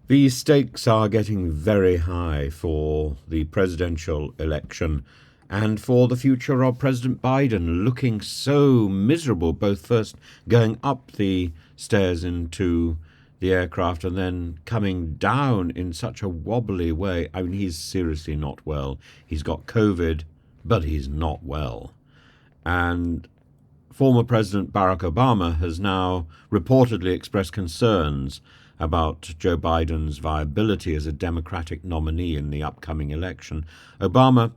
The stakes are getting very high for the presidential election and for the future of President Biden, looking so miserable, both first going up the stairs into the aircraft and then coming down in such a wobbly way. I mean, he's seriously not well. He's got COVID, but he's not well. And former President Barack Obama has now reportedly expressed concerns about Joe Biden's viability as a Democratic nominee in the upcoming election. Obama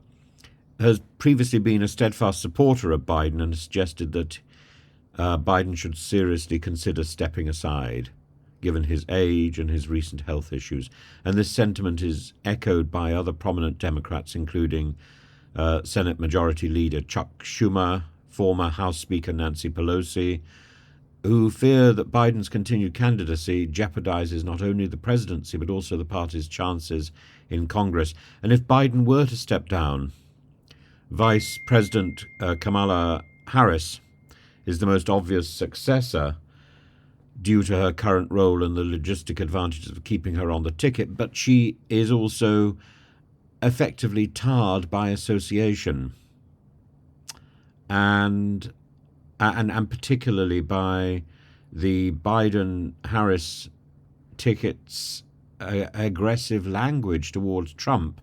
has previously been a steadfast supporter of Biden and suggested that Biden should seriously consider stepping aside, given his age and his recent health issues. And this sentiment is echoed by other prominent Democrats, including Senate Majority Leader Chuck Schumer, former House Speaker Nancy Pelosi, who fear that Biden's continued candidacy jeopardizes not only the presidency but also the party's chances in Congress. And if Biden were to step down, Vice President Kamala Harris is the most obvious successor due to her current role and the logistic advantages of keeping her on the ticket, but she is also effectively tarred by association and particularly by the Biden-Harris ticket's aggressive language towards Trump,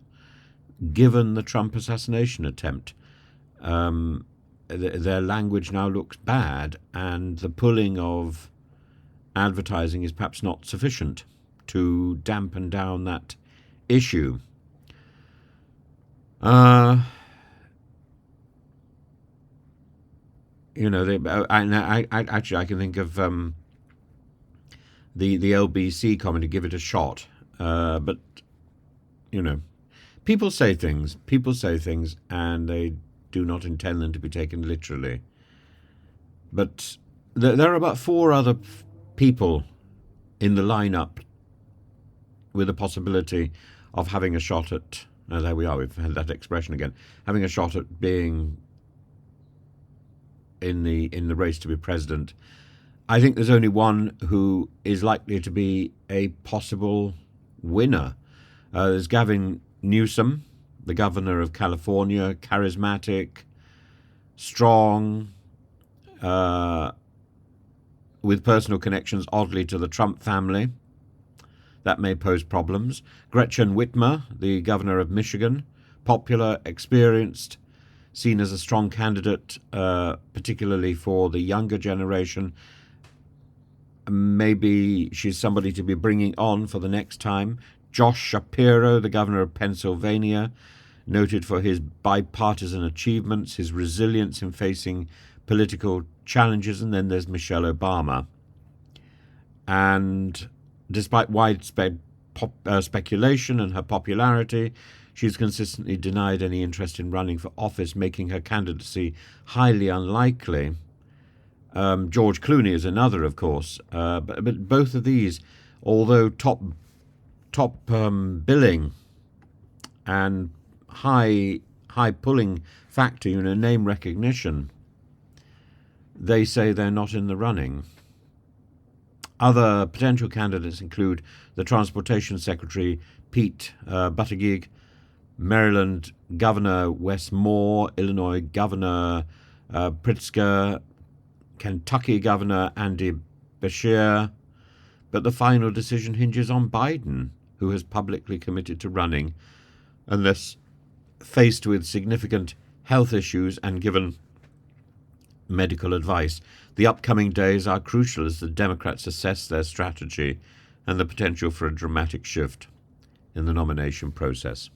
given the Trump assassination attempt. Their language now looks bad, and the pulling of advertising is perhaps not sufficient to dampen down that issue. I can think of the LBC comment to give it a shot. But people say things, and they do not intend them to be taken literally. But there are about 4 other people in the lineup with a possibility of having a shot at. There we are. We've had that expression again. Having a shot at being in the race to be president. I think there's only one who is likely to be a possible winner. There's Gavin Newsom, the governor of California, charismatic, strong, with personal connections, oddly, to the Trump family. That may pose problems. Gretchen Whitmer, the governor of Michigan, popular, experienced, seen as a strong candidate, particularly for the younger generation. Maybe she's somebody to be bringing on for the next time. Josh Shapiro, the governor of Pennsylvania, noted for his bipartisan achievements, his resilience in facing political challenges. And then there's Michelle Obama. And despite widespread speculation and her popularity, she's consistently denied any interest in running for office, making her candidacy highly unlikely. George Clooney is another, of course, but both of these, although top billing and high pulling factor, name recognition, they say they're not in the running. Other potential candidates include the Transportation Secretary Pete Buttigieg, Maryland Governor Wes Moore, Illinois Governor Pritzker, Kentucky Governor Andy Beshear. But the final decision hinges on Biden, who has publicly committed to running, unless faced with significant health issues and given medical advice. The upcoming days are crucial as the Democrats assess their strategy and the potential for a dramatic shift in the nomination process.